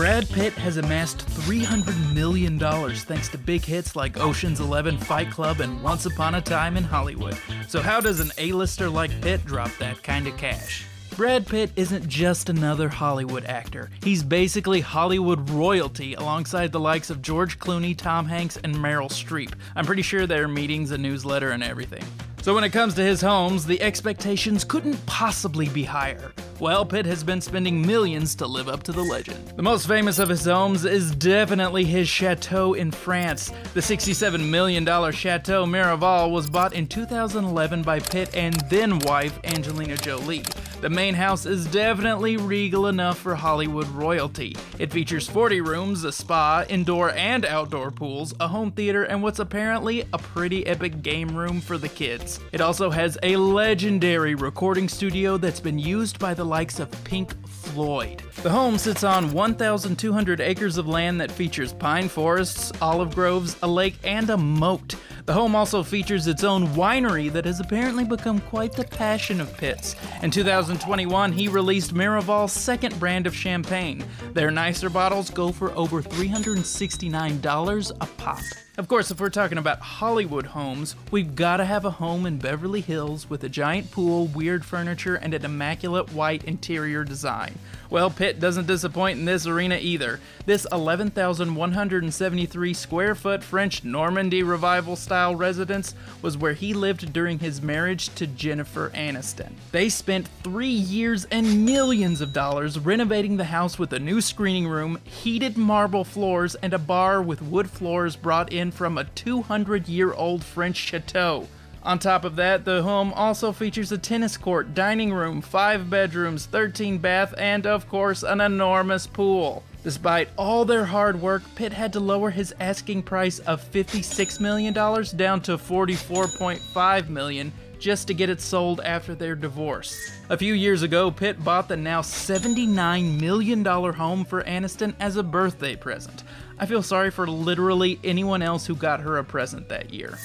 Brad Pitt has amassed $300 million thanks to big hits like Ocean's 11, Fight Club, and Once Upon a Time in Hollywood. So how does an A-lister like Pitt drop that kind of cash? Brad Pitt isn't just another Hollywood actor. He's basically Hollywood royalty alongside the likes of George Clooney, Tom Hanks, and Meryl Streep. I'm pretty sure there are meetings, a newsletter, and everything. So when it comes to his homes, the expectations couldn't possibly be higher. Well, Pitt has been spending millions to live up to the legend. The most famous of his homes is definitely his Chateau in France. The $67 million Chateau Miraval was bought in 2011 by Pitt and then-wife Angelina Jolie. The main house is definitely regal enough for Hollywood royalty. It features 40 rooms, a spa, indoor and outdoor pools, a home theater, and what's apparently a pretty epic game room for the kids. It also has a legendary recording studio that's been used by the likes of Pink Floyd. The home sits on 1,200 acres of land that features pine forests, olive groves, a lake, and a moat. The home also features its own winery that has apparently become quite the passion of Pitt's. In 2021, he released Miraval's second brand of champagne. Their nicer bottles go for over $369 a pop. Of course, if we're talking about Hollywood homes, we've gotta have a home in Beverly Hills with a giant pool, weird furniture, and an immaculate white interior design. Well, Pitt doesn't disappoint in this arena either. This 11,173 square foot French Normandy Revival style residence was where he lived during his marriage to Jennifer Aniston. They spent 3 years and millions of dollars renovating the house with a new screening room, heated marble floors, and a bar with wood floors brought in from a 200-year-old French chateau. On top of that, the home also features a tennis court, dining room, 5 bedrooms, 13 bath, and of course, an enormous pool. Despite all their hard work, Pitt had to lower his asking price of $56 million down to $44.5 million just to get it sold after their divorce. A few years ago, Pitt bought the now $79 million home for Aniston as a birthday present. I feel sorry for literally anyone else who got her a present that year.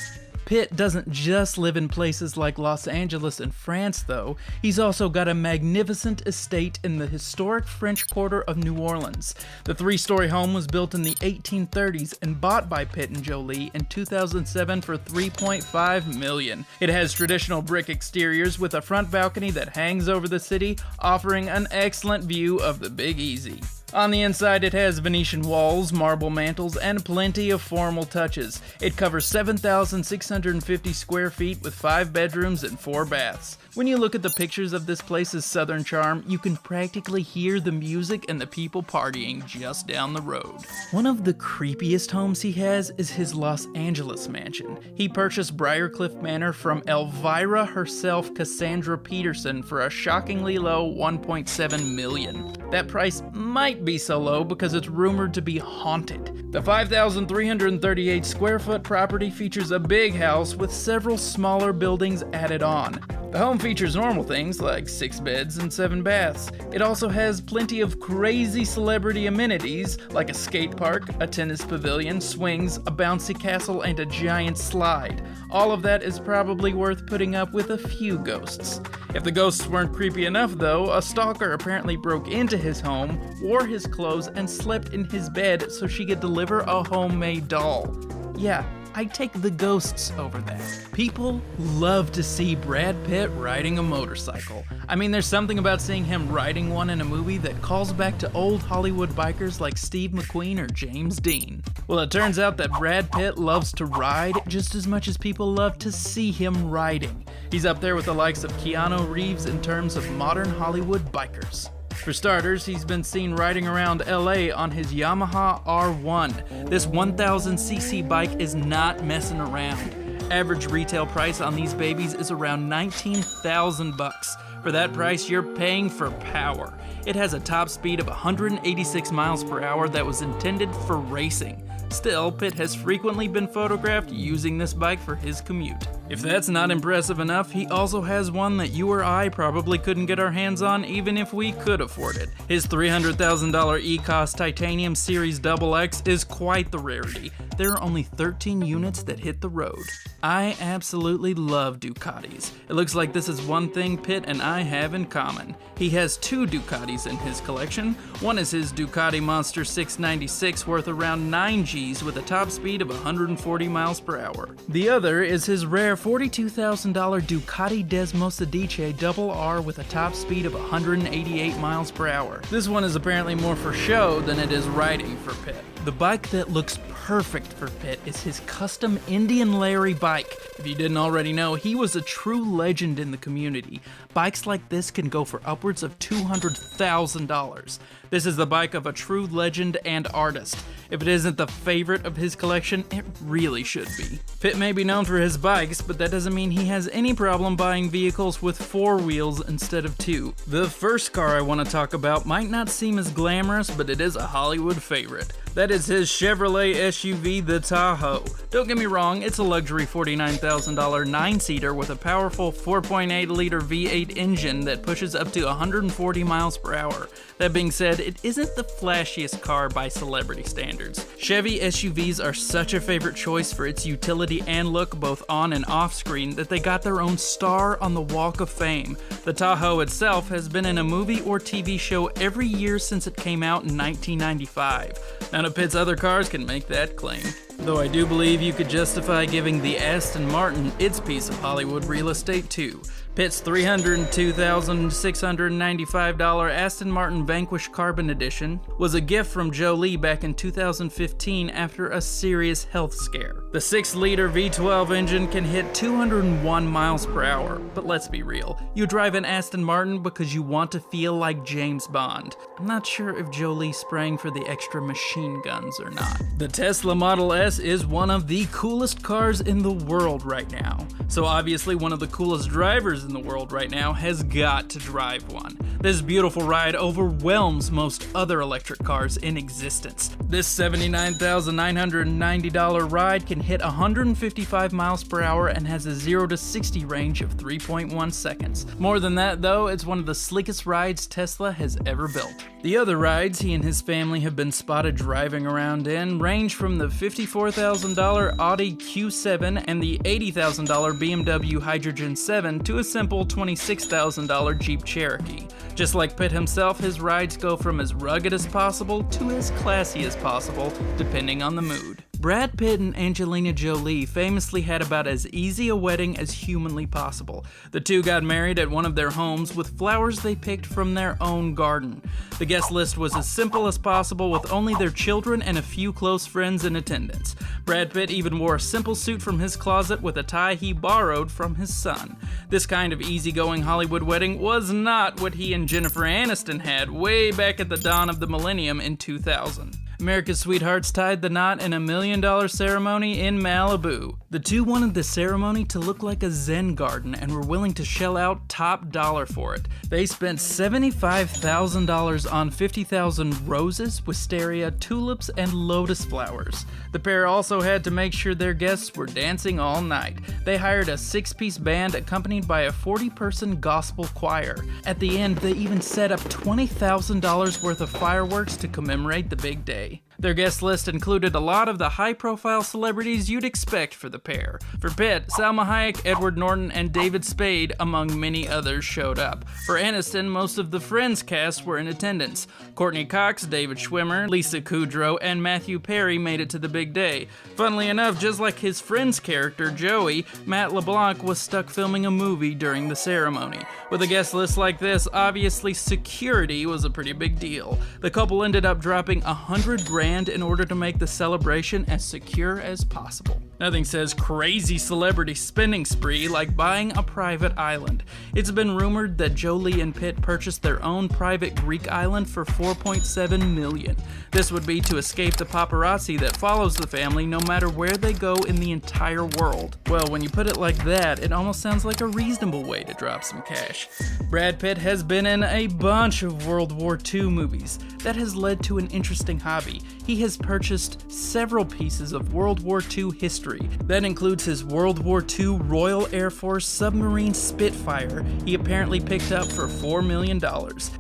Pitt doesn't just live in places like Los Angeles and France, though. He's also got a magnificent estate in the historic French Quarter of New Orleans. The 3-story home was built in the 1830s and bought by Pitt and Jolie in 2007 for $3.5 million. It has traditional brick exteriors with a front balcony that hangs over the city, offering an excellent view of the Big Easy. On the inside, it has Venetian walls, marble mantels, and plenty of formal touches. It covers 7,650 square feet with 5 bedrooms and 4 baths. When you look at the pictures of this place's southern charm, you can practically hear the music and the people partying just down the road. One of the creepiest homes he has is his Los Angeles mansion. He purchased Briarcliff Manor from Elvira herself, Cassandra Peterson, for a shockingly low $1.7 million. That price might be so low because it's rumored to be haunted. The 5,338 square foot property features a big house with several smaller buildings added on. The home features normal things like 6 beds and 7 baths. It also has plenty of crazy celebrity amenities like a skate park, a tennis pavilion, swings, a bouncy castle, and a giant slide. All of that is probably worth putting up with a few ghosts. If the ghosts weren't creepy enough though, a stalker apparently broke into his home, wore his clothes, and slept in his bed so she could deliver a homemade doll. Yeah, I'd take the ghosts over that. People love to see Brad Pitt riding a motorcycle. I mean, there's something about seeing him riding one in a movie that calls back to old Hollywood bikers like Steve McQueen or James Dean. Well, it turns out that Brad Pitt loves to ride just as much as people love to see him riding. He's up there with the likes of Keanu Reeves in terms of modern Hollywood bikers. For starters, he's been seen riding around LA on his Yamaha R1. This 1,000cc bike is not messing around. Average retail price on these babies is around $19,000. For that price, you're paying for power. It has a top speed of 186 miles per hour that was intended for racing. Still, Pitt has frequently been photographed using this bike for his commute. If that's not impressive enough, he also has one that you or I probably couldn't get our hands on even if we could afford it. His $300,000 E-Cos Titanium Series XX is quite the rarity. There are only 13 units that hit the road. I absolutely love Ducatis. It looks like this is one thing Pitt and I have in common. He has two Ducatis in his collection. One is his Ducati Monster 696 worth around 9 Gs with a top speed of 140 miles per hour. The other is his rare $42,000 Ducati Desmo Sedici Double R with a top speed of 188 miles per hour. This one is apparently more for show than it is riding for Pitt. The bike that looks perfect for Pitt is his custom Indian Larry bike. If you didn't already know, he was a true legend in the community. Bikes like this can go for upwards of $200,000. This is the bike of a true legend and artist. If it isn't the favorite of his collection, it really should be. Pitt may be known for his bikes, but that doesn't mean he has any problem buying vehicles with 4 wheels instead of 2. The first car I want to talk about might not seem as glamorous, but it is a Hollywood favorite. That is his Chevrolet SUV, the Tahoe. Don't get me wrong, it's a luxury $49,000 9-seater with a powerful 4.8-liter V8 engine that pushes up to 140 miles per hour. That being said, it isn't the flashiest car by celebrity standards. Chevy SUVs are such a favorite choice for its utility and look both on and off screen that they got their own star on the Walk of Fame. The Tahoe itself has been in a movie or TV show every year since it came out in 1995. None of Pitt's other cars can make that claim. Though I do believe you could justify giving the Aston Martin its piece of Hollywood real estate too. Pitt's $302,695 Aston Martin Vanquish Carbon Edition was a gift from Jolie back in 2015 after a serious health scare. The 6-liter V12 engine can hit 201 miles per hour, but let's be real, you drive an Aston Martin because you want to feel like James Bond. I'm not sure if Jolie's spraying for the extra machine guns or not. The Tesla Model S is one of the coolest cars in the world right now. So obviously one of the coolest drivers in the world right now has got to drive one. This beautiful ride overwhelms most other electric cars in existence. This $79,990 ride can hit 155 miles per hour and has a 0 to 60 range of 3.1 seconds. More than that though, it's one of the slickest rides Tesla has ever built. The other rides he and his family have been spotted driving around in range from the $54,000 Audi Q7 and the $80,000 BMW Hydrogen 7 to a simple $26,000 Jeep Cherokee. Just like Pitt himself, his rides go from as rugged as possible to as classy as possible, depending on the mood. Brad Pitt and Angelina Jolie famously had about as easy a wedding as humanly possible. The two got married at one of their homes with flowers they picked from their own garden. The guest list was as simple as possible with only their children and a few close friends in attendance. Brad Pitt even wore a simple suit from his closet with a tie he borrowed from his son. This kind of easygoing Hollywood wedding was not what he and Jennifer Aniston had way back at the dawn of the millennium in 2000. America's sweethearts tied the knot in a $1 million ceremony in Malibu. The two wanted the ceremony to look like a Zen garden and were willing to shell out top dollar for it. They spent $75,000 on 50,000 roses, wisteria, tulips, and lotus flowers. The pair also had to make sure their guests were dancing all night. They hired a 6-piece band accompanied by a 40-person gospel choir. At the end, they even set up $20,000 worth of fireworks to commemorate the big day. Their guest list included a lot of the high-profile celebrities you'd expect for the pair. For Pitt, Salma Hayek, Edward Norton, and David Spade, among many others, showed up. For Aniston, most of the Friends cast were in attendance. Courtney Cox, David Schwimmer, Lisa Kudrow, and Matthew Perry made it to the big day. Funnily enough, just like his Friends character, Joey, Matt LeBlanc was stuck filming a movie during the ceremony. With a guest list like this, obviously security was a pretty big deal. The couple ended up dropping $100,000 in order to make the celebration as secure as possible. Nothing says crazy celebrity spending spree like buying a private island. It's been rumored that Jolie and Pitt purchased their own private Greek island for $4.7 million. This would be to escape the paparazzi that follows the family no matter where they go in the entire world. Well, when you put it like that, it almost sounds like a reasonable way to drop some cash. Brad Pitt has been in a bunch of World War II movies. that has led to an interesting hobby. He has purchased several pieces of World War II history. That includes his World War II Royal Air Force submarine Spitfire he apparently picked up for $4 million.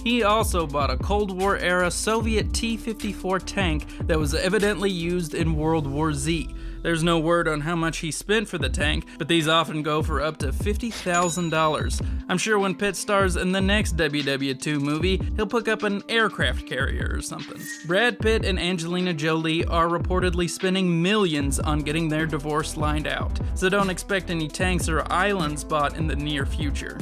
He also bought a Cold War era Soviet T-54 tank that was evidently used in World War Z. There's no word on how much he spent for the tank, but these often go for up to $50,000. I'm sure when Pitt stars in the next WW2 movie, he'll pick up an aircraft carrier or something. Brad Pitt and Angelina Jolie are reportedly spending millions on getting their divorce lined out, so don't expect any tanks or islands bought in the near future.